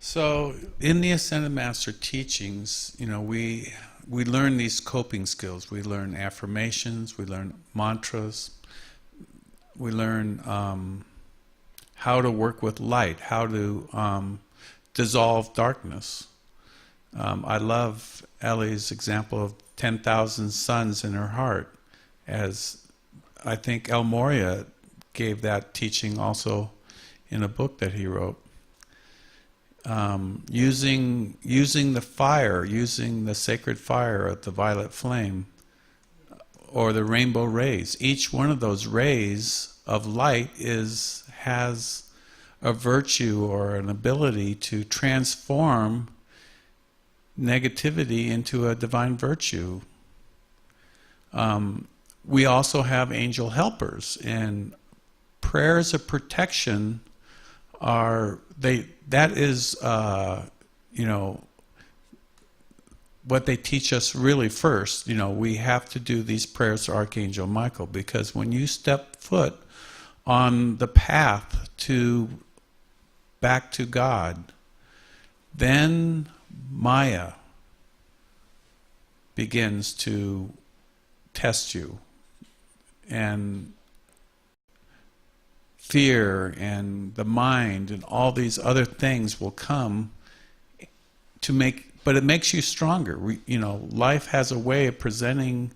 So in the Ascended Master teachings, we learn these coping skills. We learn affirmations. We learn mantras. We learn how to work with light, how to dissolve darkness. I love Ellie's example of 10,000 suns in her heart, as I think El Moria gave that teaching also in a book that he wrote. Using the fire, using the sacred fire of the violet flame, or the rainbow rays. Each one of those rays of light has a virtue or an ability to transform negativity into a divine virtue. We also have angel helpers, and prayers of protection that is what they teach us really first. We have to do these prayers to Archangel Michael, because when you step foot on the path back to God, then Maya begins to test you, and fear and the mind and all these other things will come but it makes you stronger. Life has a way of presenting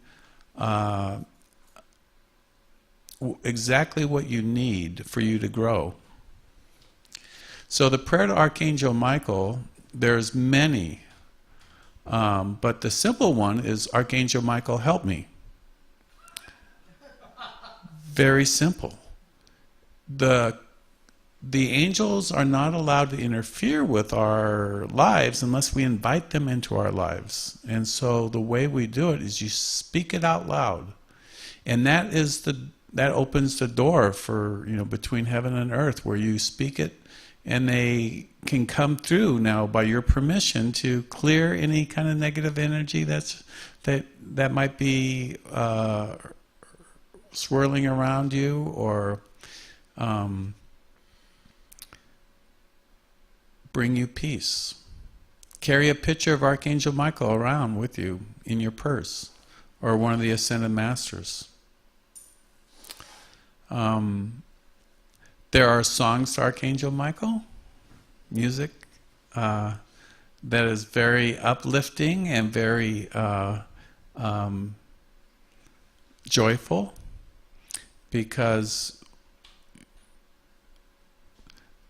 exactly what you need for you to grow. So the prayer to Archangel Michael, there's many, but the simple one is, Archangel Michael, help me. Very simple. The angels are not allowed to interfere with our lives unless we invite them into our lives. And so the way we do it is you speak it out loud. And that opens the door for, between heaven and earth, where you speak it and they can come through now by your permission to clear any kind of negative energy that might be swirling around you, or bring you peace. Carry a picture of Archangel Michael around with you in your purse, or one of the Ascended Masters. There are songs to Archangel Michael, music that is very uplifting and very joyful, because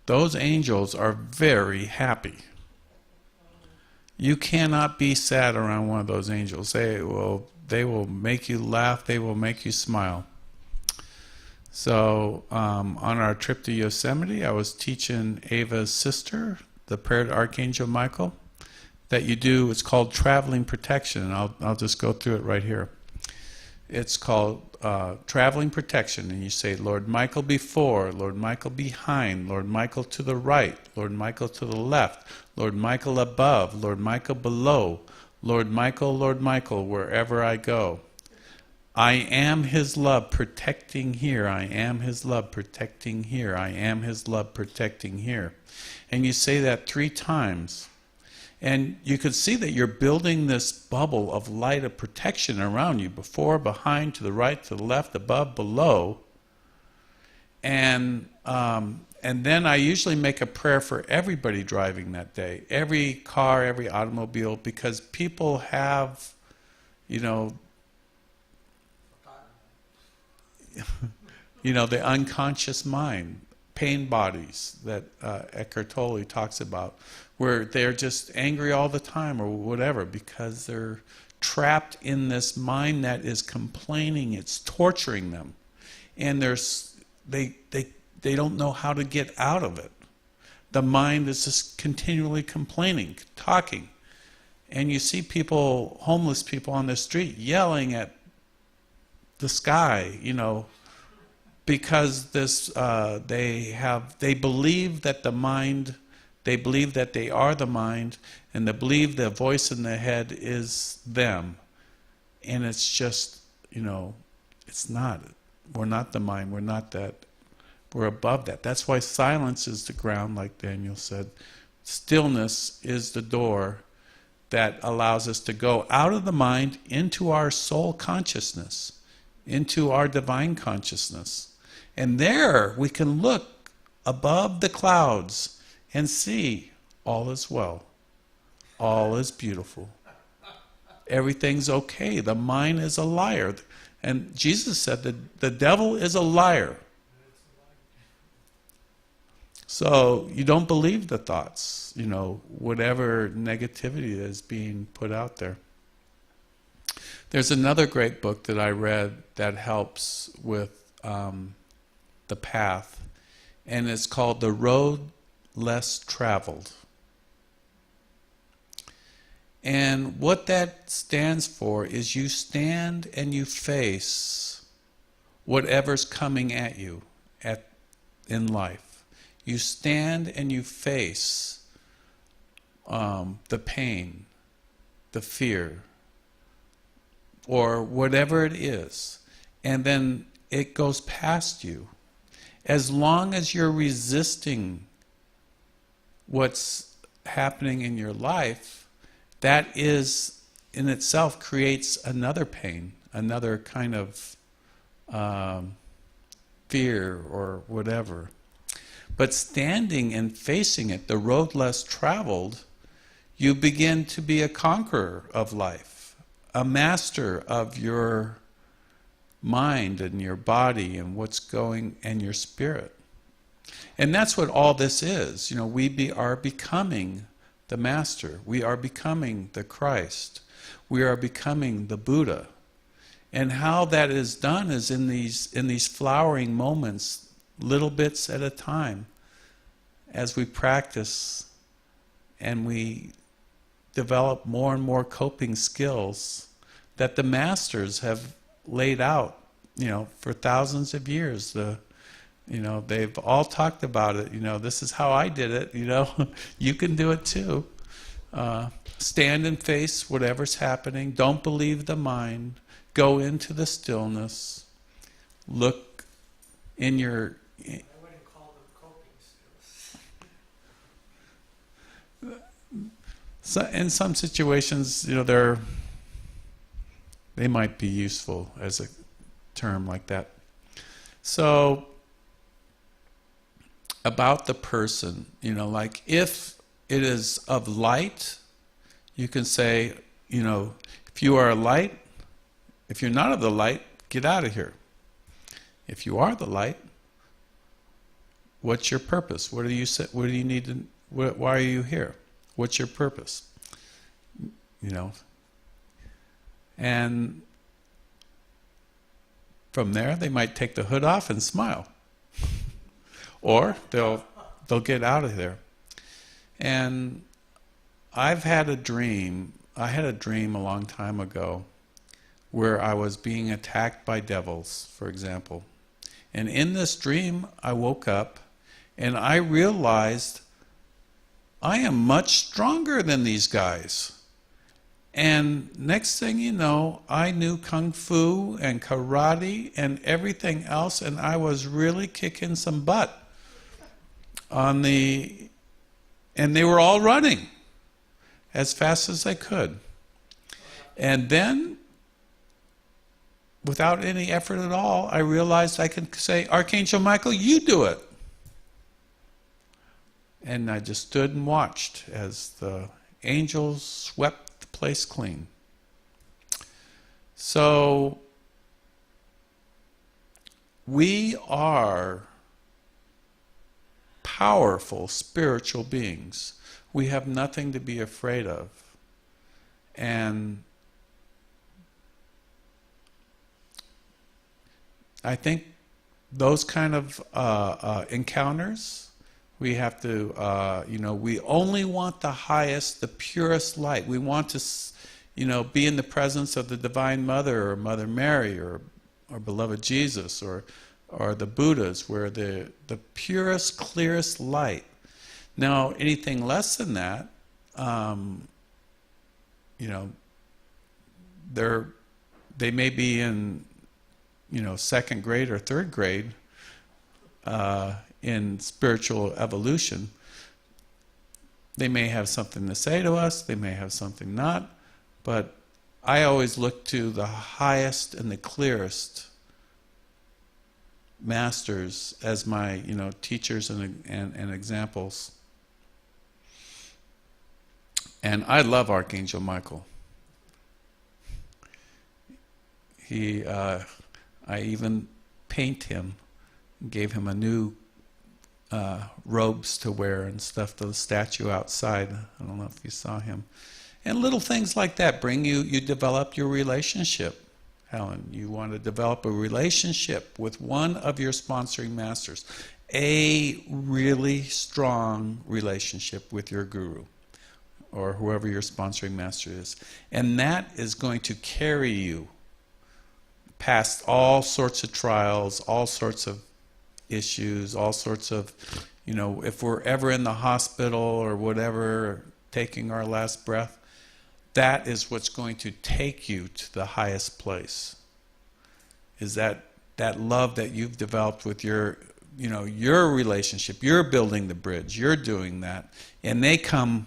those angels are very happy. You cannot be sad around one of those angels. They will make you laugh, they will make you smile. So on our trip to Yosemite, I was teaching Ava's sister the prayer to Archangel Michael that you do. It's called Traveling Protection, and I'll just go through it right here. It's called Traveling Protection, and you say, Lord Michael before, Lord Michael behind, Lord Michael to the right, Lord Michael to the left, Lord Michael above, Lord Michael below, Lord Michael, wherever I go. I am His love protecting here, I am His love protecting here, I am His love protecting here. And you say that 3 times. And you can see that you're building this bubble of light of protection around you, before, behind, to the right, to the left, above, below. And then I usually make a prayer for everybody driving that day, every car, every automobile, because people have, the unconscious mind, pain bodies that Eckhart Tolle talks about, where they're just angry all the time or whatever, because they're trapped in this mind that is complaining. It's torturing them, and they don't know how to get out of it. The mind is just continually complaining, talking, and you see people, homeless people on the street, yelling at the sky, because they believe that the mind. They believe that they are the mind, and they believe the voice in the head is them. And it's just, it's not. We're not the mind. We're not that. We're above that. That's why silence is the ground, like Daniel said. Stillness is the door that allows us to go out of the mind into our soul consciousness, into our divine consciousness. And there we can look above the clouds and see all is well. All is beautiful. Everything's okay. The mind is a liar. And Jesus said that the devil is a liar. So you don't believe the thoughts, whatever negativity is being put out there. There's another great book that I read that helps with the path, and it's called The Road Less Traveled. And what that stands for is you stand and you face whatever's coming at you in life. You stand and you face the pain, the fear, or whatever it is, and then it goes past you. As long as you're resisting what's happening in your life, that is in itself creates another pain, another kind of fear or whatever. But standing and facing it, the road less traveled, you begin to be a conqueror of life, a master of your mind and your body and what's going, and your spirit. And that's what all this is. We are becoming the master. We are becoming the Christ. We are becoming the Buddha. And how that is done is in these flowering moments, little bits at a time, as we practice and we develop more and more coping skills that the masters have laid out, for thousands of years. They've all talked about it. This is how I did it. You can do it too. Stand and face whatever's happening. Don't believe the mind. Go into the stillness. Look in your... I wouldn't call them coping skills. So in some situations, they might be useful as a term like that. So, about the person, like if it is of light, you can say, if you are a light, if you're not of the light, get out of here. If you are the light, what's your purpose? What do you need to, why are you here? What's your purpose? And from there they might take the hood off and smile. Or they'll get out of there. And I've had a dream. I had a dream a long time ago where I was being attacked by devils, for example. And in this dream, I woke up and I realized I am much stronger than these guys. And next thing you know, I knew Kung Fu and karate and everything else, and I was really kicking some butt. And they were all running as fast as they could. And then, without any effort at all, I realized I could say, Archangel Michael, you do it. And I just stood and watched as the angels swept the place clean. So, we are powerful spiritual beings. We have nothing to be afraid of. And I think those kind of encounters, we have to, we only want the highest, the purest light. We want to, be in the presence of the Divine Mother or Mother Mary or beloved Jesus or the Buddhas, where the purest, clearest light. Now, anything less than that, they may be in, second grade or third grade, in spiritual evolution. They may have something to say to us, they may have something not, but I always look to the highest and the clearest masters as my, teachers and examples. And I love Archangel Michael. I even paint him, gave him a new robes to wear and stuff to the statue outside. I don't know if you saw him. And little things like that bring you develop your relationship. Helen, you want to develop a relationship with one of your sponsoring masters. A really strong relationship with your guru or whoever your sponsoring master is. And that is going to carry you past all sorts of trials, all sorts of issues, all sorts of, if we're ever in the hospital or whatever, taking our last breath, that is what's going to take you to the highest place. Is that love that you've developed with your relationship. You're building the bridge. You're doing that. And they come,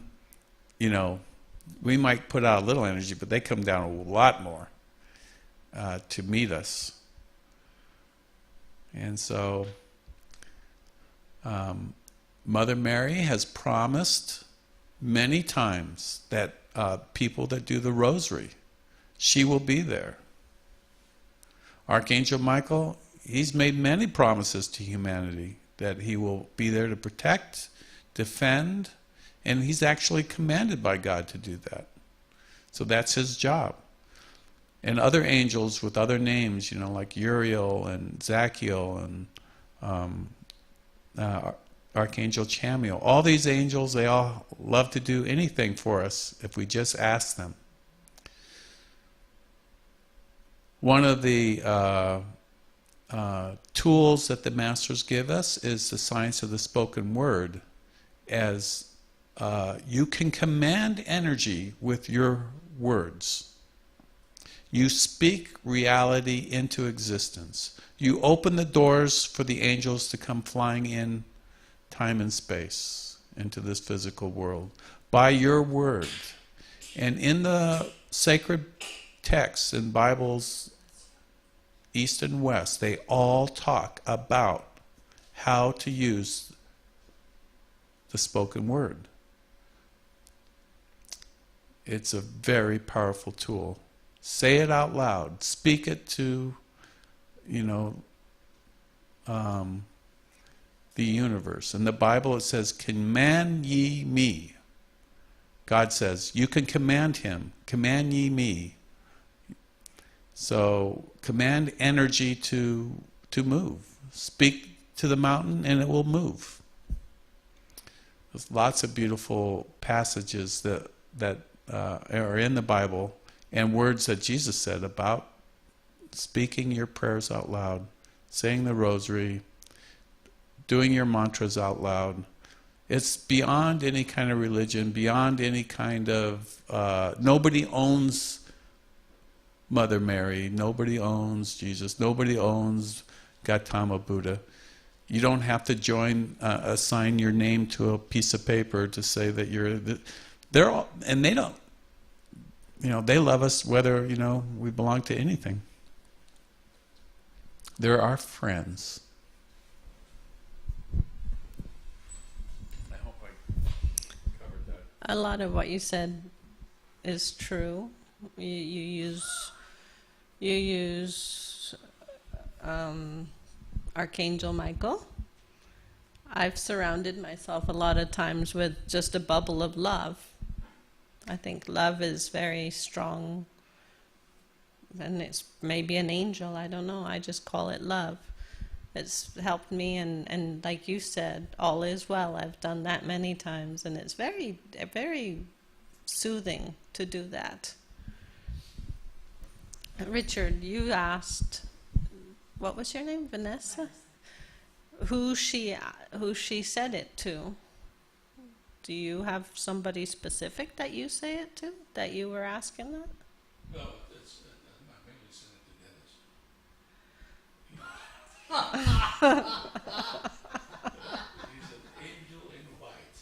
we might put out a little energy, but they come down a lot more to meet us. And so Mother Mary has promised many times that people that do the rosary, she will be there. Archangel Michael, he's made many promises to humanity that he will be there to protect, defend, and he's actually commanded by God to do that. So that's his job. And other angels with other names, like Uriel and Zachiel and Archangel Chamiel. All these angels, they all love to do anything for us if we just ask them. One of the tools that the masters give us is the science of the spoken word, as you can command energy with your words. You speak reality into existence. You open the doors for the angels to come flying in time and space into this physical world by your word. And in the sacred texts in Bibles, East and West, they all talk about how to use the spoken word. It's a very powerful tool. Say it out loud. Speak it to, the universe. In the Bible it says, command ye me. God says, you can command him. Command ye me. So command energy to move. Speak to the mountain and it will move. There's lots of beautiful passages that are in the Bible and words that Jesus said about speaking your prayers out loud, saying the rosary, doing your mantras out loud. It's beyond any kind of religion, beyond any kind of... nobody owns Mother Mary, nobody owns Jesus, nobody owns Gautama Buddha. You don't have to assign your name to a piece of paper to say that you're... They're all, and they don't... they love us whether, we belong to anything. They're our friends. I hope I covered that. A lot of what you said is true. You use Archangel Michael. I've surrounded myself a lot of times with just a bubble of love. I think love is very strong, and it's maybe an angel, I don't know, I just call it love. It's helped me, and like you said, all is well. I've done that many times, and it's very, very soothing to do that. Richard, you asked, what was your name, Vanessa? Who she said it to. Do you have somebody specific that you say it to, that you were asking that? No, that's my family sent it to Dennis. He's an angel in white.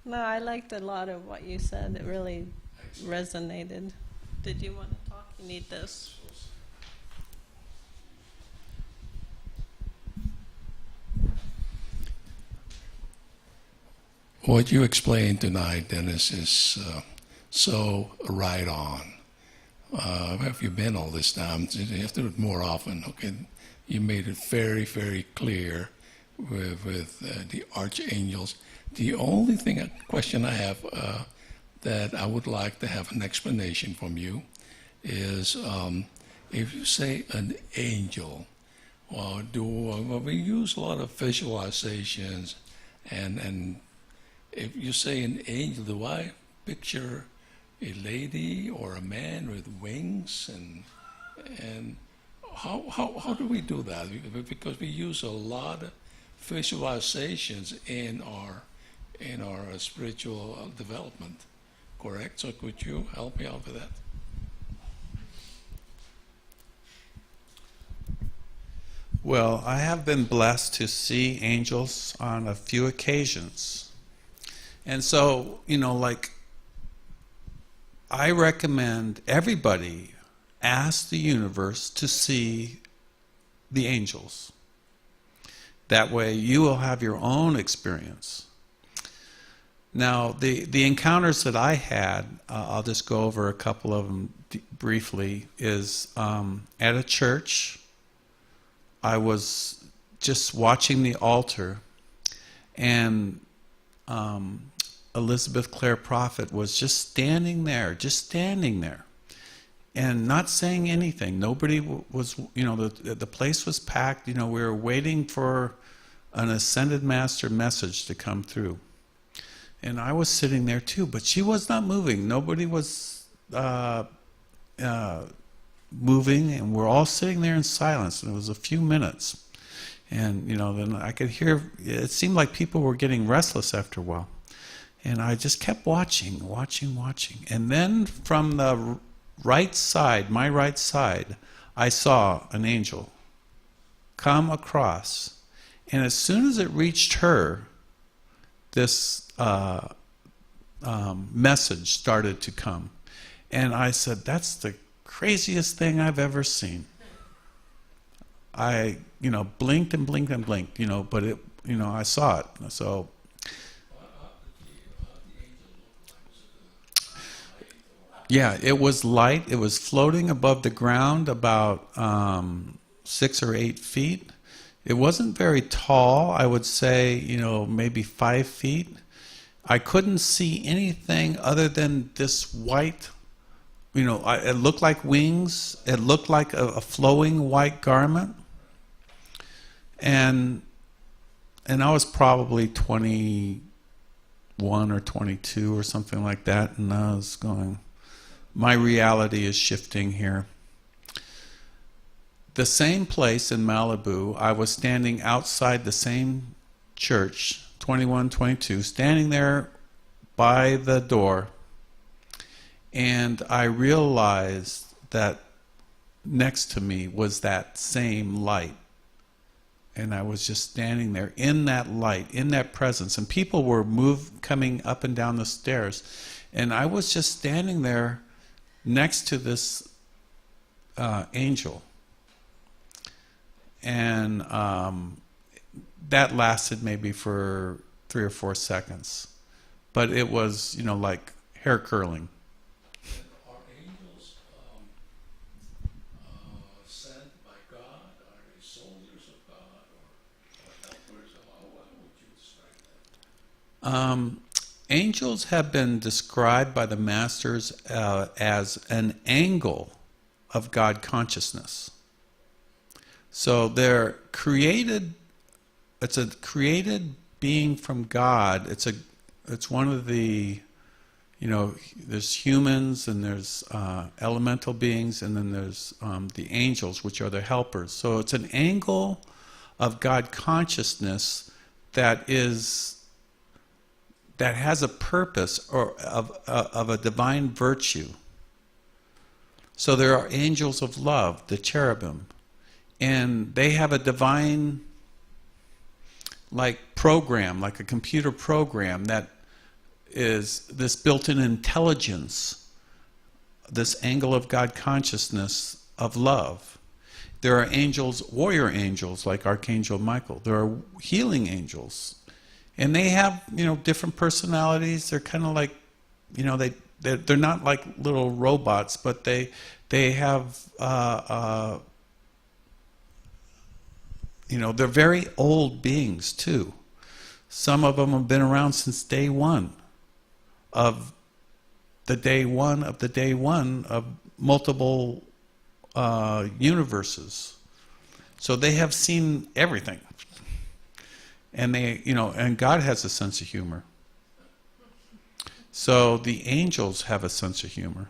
No, I liked a lot of what you said. It really resonated. Did you want to talk? You need this. What you explained tonight, Dennis, is so right on. Where have you been all this time? You have to do it more often. Okay, you made it very, very clear with the archangels. The only question I have that I would like to have an explanation from you is if you say an angel, well, we use a lot of visualizations, and if you say an angel, do I picture a lady or a man with wings? And how do we do that? Because we use a lot of visualizations in our spiritual development, correct? So could you help me out with that? Well, I have been blessed to see angels on a few occasions. And so, like, I recommend everybody ask the universe to see the angels. That way you will have your own experience. Now, the encounters that I had, I'll just go over a couple of them briefly, is at a church. I was just watching the altar, and Elizabeth Clare Prophet was just standing there, and not saying anything. Nobody was, the place was packed. We were waiting for an ascended master message to come through. And I was sitting there too, but she was not moving. Nobody was moving, and we're all sitting there in silence. And it was a few minutes. And, then I could hear, it seemed like people were getting restless after a while. And I just kept watching. And then from the right side, my right side, I saw an angel come across. And as soon as it reached her, this message started to come. And I said, that's the craziest thing I've ever seen. I, blinked and blinked and blinked, but it, I saw it. So, yeah, it was light. It was floating above the ground about 6 or 8 feet. It wasn't very tall. I would say, maybe 5 feet. I couldn't see anything other than this white, it looked like wings. It looked like a flowing white garment. And I was probably 21 or 22 or something like that. And I was going, my reality is shifting here. The same place in Malibu, I was standing outside the same church, 21, 22, standing there by the door, and I realized that next to me was that same light. And I was just standing there in that light, in that presence, and people were coming up and down the stairs, and I was just standing there next to this angel. And that lasted maybe for 3 or 4 seconds. But it was, like hair curling. Are angels sent by God? Are they soldiers of God or helpers? How would you describe that? Angels have been described by the masters as an angle of God consciousness. So they're created. It's a created being from God. It's one of the, there's humans and there's elemental beings, and then there's the angels, which are the helpers. So it's an angle of God consciousness that has a purpose or of a divine virtue. So there are angels of love, the cherubim. And they have a divine program, like a computer program that is this built-in intelligence, this angle of God consciousness of love. There are angels, warrior angels like Archangel Michael. There are healing angels, and they have, you know, different personalities. They're kind of like, you know, they're not like little robots, but they have you know, they're very old beings too. Some of them have been around since day one of multiple universes. So they have seen everything. And they, you know, and God has a sense of humor. So the angels have a sense of humor.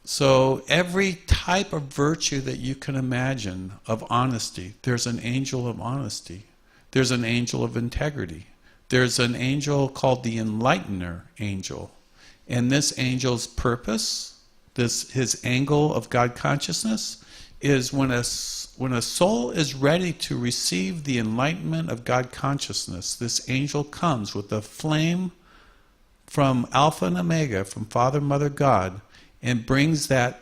So every type of virtue that you can imagine of honesty, there's an angel of honesty. There's an angel of integrity. There's an angel called the Enlightener angel. And this angel's purpose, his angle of God consciousness, is when a soul is ready to receive the enlightenment of God consciousness, this angel comes with a flame from Alpha and Omega, from Father, Mother, God, and brings that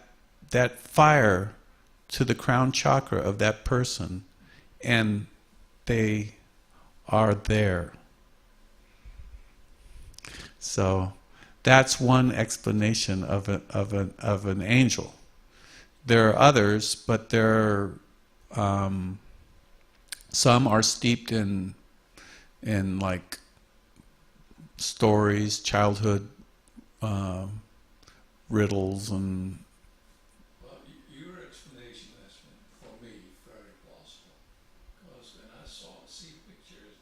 fire to the crown chakra of that person, and they are there. So that's one explanation of an angel. There are others, but some are steeped in like stories, childhood riddles, and Well, your explanation has been, for me, very plausible. Because when I see pictures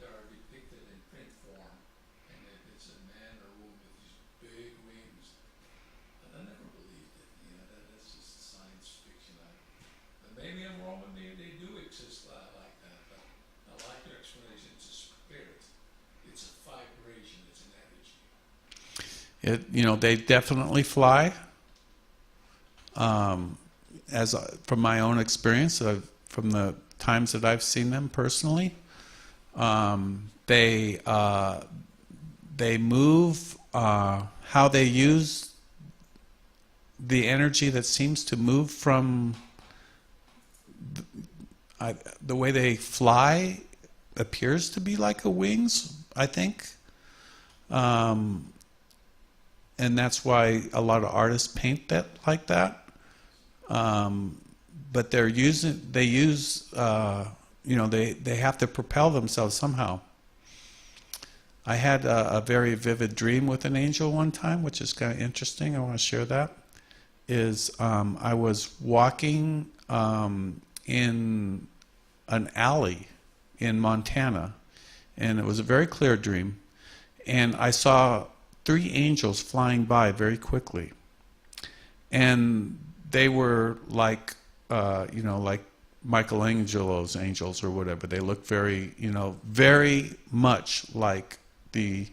that are depicted in print form, and if it's a man or a woman with these big wings, and I never believed it. You know, that's just science fiction. But maybe I'm wrong, but maybe they do exist like that. But I like your explanation. It's a spirit. It's a vibration. It's an energy. you know, they definitely fly. From my own experience, from the times that I've seen them personally, they move. How they use the energy that seems to move from the way they fly appears to be like a wings, I think. And that's why a lot of artists paint that like that. But they use, you know, they have to propel themselves somehow. I had a very vivid dream with an angel one time, which is kind of interesting. I want to share that. I was walking in an alley in Montana, and it was a very clear dream, and I saw 3 angels flying by very quickly, and they were like, you know, like Michelangelo's angels or whatever. They looked very, you know, very much like the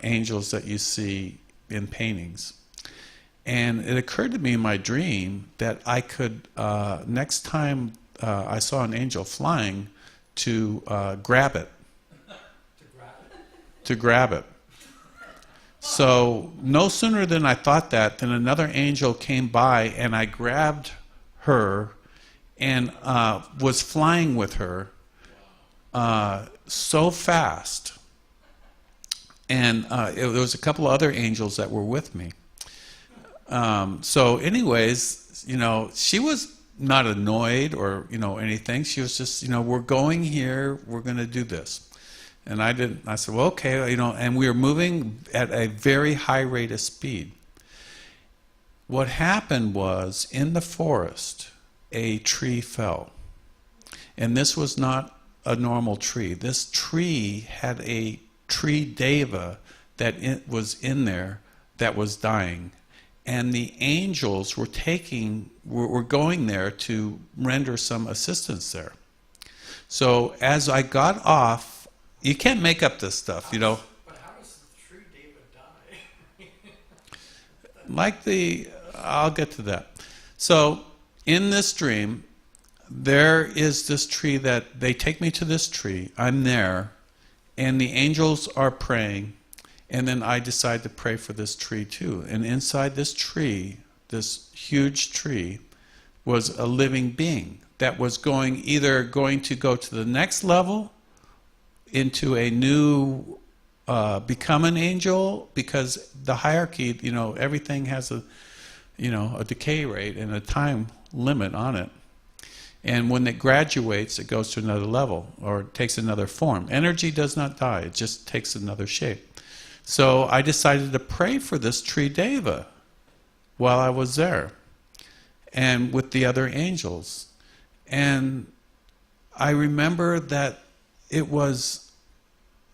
angels that you see in paintings. And it occurred to me in my dream that I could, next time I saw an angel flying, to grab it. To grab it. So no sooner than I thought that, than another angel came by, and I grabbed her and was flying with her so fast. And there was a couple of other angels that were with me. So anyways, you know, she was not annoyed or, you know, anything. She was just, you know, we're going here, we're going to do this. And I said, well, okay, you know, and we were moving at a very high rate of speed. What happened was, in the forest, a tree fell. And this was not a normal tree. This tree had a tree deva that was in there that was dying. And the angels were going there to render some assistance there. So as I got off, you can't make up this stuff, you know. But how does the true David die? I'll get to that. So in this dream, there is this tree that they take me to this tree. I'm there, and the angels are praying, and then I decide to pray for this tree too. And inside this tree, this huge tree, was a living being that was either going to go to the next level, into a new, become an angel, because the hierarchy, everything has a decay rate and a time limit on it. And when it graduates, it goes to another level, or it takes another form. Energy does not die, it just takes another shape. So I decided to pray for this tree deva while I was there, and with the other angels. And I remember that it was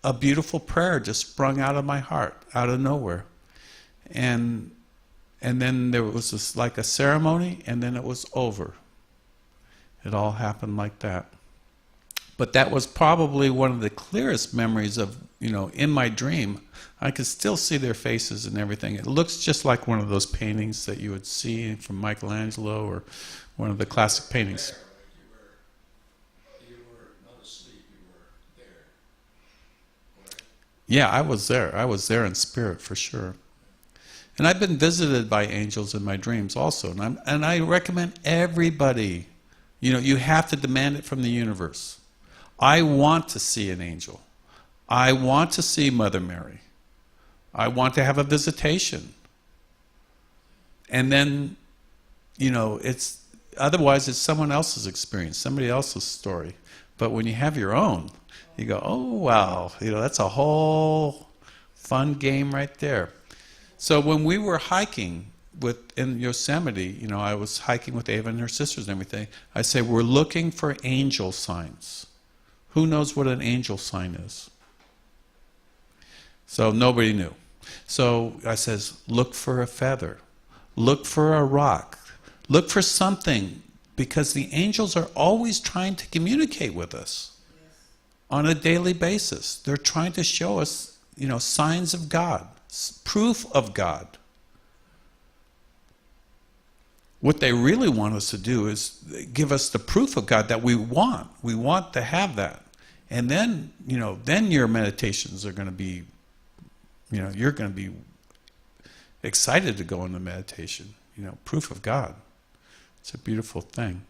a beautiful prayer just sprung out of my heart, out of nowhere. And then there was like a ceremony, and then it was over. It all happened like that. But that was probably one of the clearest memories of, in my dream. I could still see their faces and everything. It looks just like one of those paintings that you would see from Michelangelo, or one of the classic paintings. You were not asleep, you were there. Right? Yeah, I was there. I was there in spirit for sure. And I've been visited by angels in my dreams also. And I recommend everybody, you have to demand it from the universe. I want to see an angel. I want to see Mother Mary. I want to have a visitation. And then, otherwise it's someone else's experience, somebody else's story. But when you have your own, you go, oh wow, that's a whole fun game right there. So when we were hiking in Yosemite, I was hiking with Ava and her sisters and everything, I say, we're looking for angel signs. Who knows what an angel sign is? So nobody knew. So I says, look for a feather, look for a rock, look for something, because the angels are always trying to communicate with us on a daily basis. They're trying to show us, signs of God, proof of God. What they really want us to do is give us the proof of God that we want. We want to have that. And then, then your meditations are going to be, you're going to be excited to go into meditation. Proof of God. It's a beautiful thing.